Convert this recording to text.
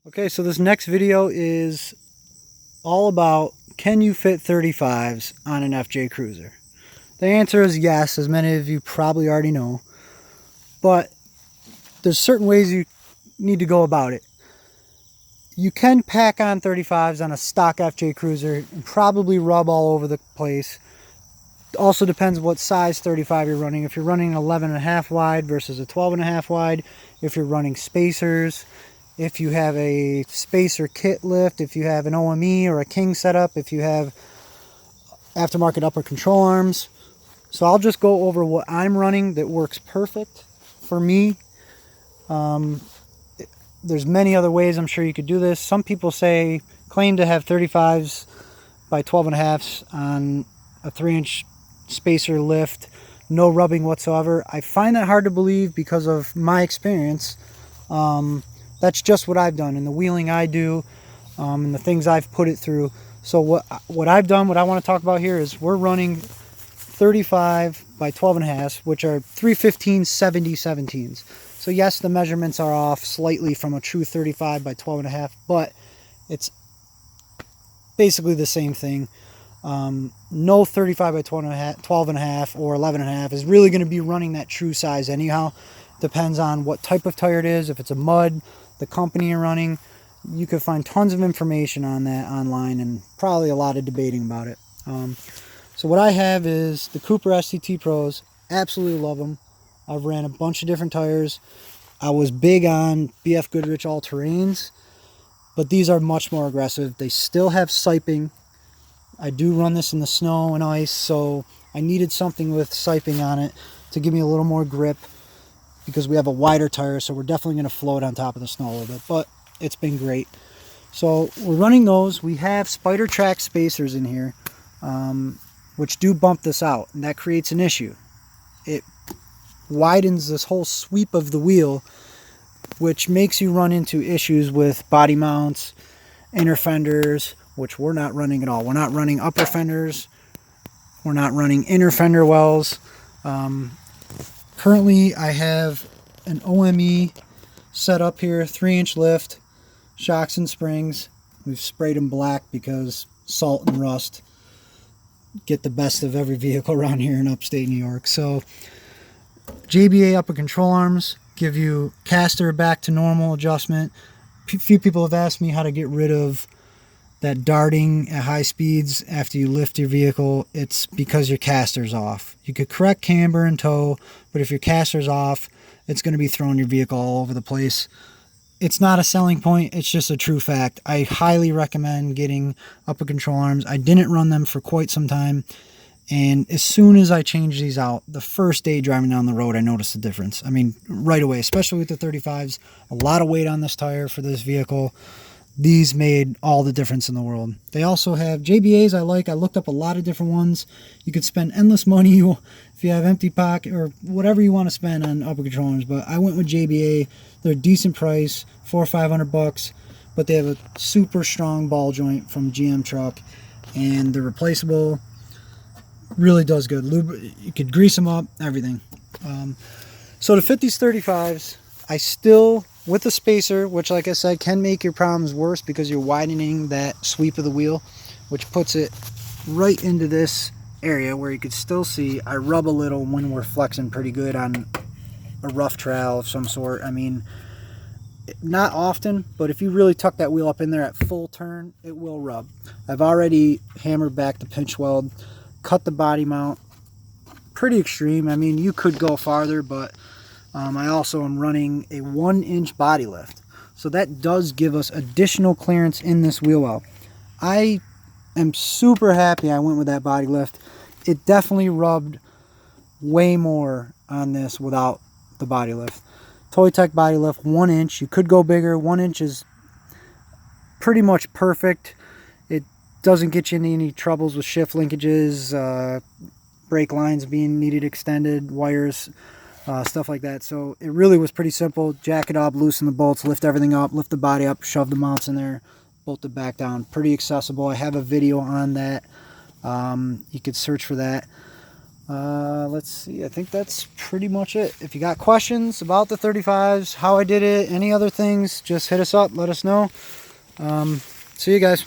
Okay, so this next video is all about, can you fit 35s on an FJ Cruiser? The answer is yes, as many of you probably already know, but there's certain ways you need to go about it. You can pack on 35s on a stock FJ Cruiser and probably rub all over the place. Also depends what size 35 you're running. If you're running an 11.5 wide versus a 12.5 wide, if you're running spacers, if you have a spacer kit lift, if you have an OME or a King setup, if you have aftermarket upper control arms. So I'll just go over what I'm running that works perfect for me. There's many other ways I'm sure you could do this. Some people claim to have 35s by 12.5s on a 3-inch spacer lift, no rubbing whatsoever. I find that hard to believe because of my experience. That's just what I've done and the wheeling I do, and the things I've put it through. So what I've done, what I want to talk about here is we're running 35 by 12.5, which are 315/70/17s. So yes, the measurements are off slightly from a true 35 by 12.5, but it's basically the same thing. No 35 by 12.5 or 11.5 is really going to be running that true size anyhow. Depends on what type of tire it is. If it's a mud, the company you're running, you could find tons of information on that online and probably a lot of debating about it. So what I have is the Cooper SCT Pros. Absolutely love them. I've ran a bunch of different tires. I was big on BF Goodrich all-terrains, but these are much more aggressive. They still have siping. I do run this in the snow and ice, so I needed something with siping on it to give me a little more grip because we have a wider tire, so we're definitely going to float on top of the snow a little bit, but it's been great. So we're running those. We have Spider Track spacers in here, which do bump this out, and that creates an issue. It widens this whole sweep of the wheel, which makes you run into issues with body mounts, inner fenders, which we're not running at all. We're not running upper fenders. We're not running inner fender wells. Currently, I have an OME set up here, 3-inch lift, shocks and springs. We've sprayed them black because salt and rust get the best of every vehicle around here in upstate New York. So JBA upper control arms give you caster back to normal adjustment. A few people have asked me how to get rid of that darting at high speeds after you lift your vehicle. It's because your caster's off. You could correct camber and tow, but if your caster's off, it's going to be throwing your vehicle all over the place. It's not a selling point, it's just a true fact. I highly recommend getting upper control arms. I didn't run them for quite some time, and as soon as I changed these out, the first day driving down the road, I noticed the difference. I mean, right away, especially with the 35s, a lot of weight on this tire for this vehicle. These made all the difference in the world. They also have JBAs I like. I looked up a lot of different ones. You could spend endless money if you have empty pocket or whatever you want to spend on upper control arms, but I went with JBA. They're a decent price, $400 or $500, but they have a super strong ball joint from GM truck, and they're replaceable. Really does good. You could grease them up, everything. So to fit these 35s, I still, with the spacer, which like I said can make your problems worse because you're widening that sweep of the wheel, which puts it right into this area where you could still see I rub a little when we're flexing pretty good on a rough trail of some sort. I mean, not often, but if you really tuck that wheel up in there at full turn, it will rub. I've already hammered back the pinch weld, cut the body mount, pretty extreme. I mean, you could go farther, but I also am running a 1-inch body lift. So that does give us additional clearance in this wheel well. I am super happy I went with that body lift. It definitely rubbed way more on this without the body lift. Toy Tech body lift, 1 inch. You could go bigger. 1 inch is pretty much perfect. It doesn't get you into any troubles with shift linkages, brake lines being needed extended, wires, stuff like that. So it really was pretty simple. Jack it up, loosen the bolts, lift everything up, lift the body up, shove the mounts in there, bolt it back down. Pretty accessible. I have a video on that. You could search for that. Let's see, I think that's pretty much it. If you got questions about the 35s, how I did it, any other things, just hit us up, let us know. See you guys.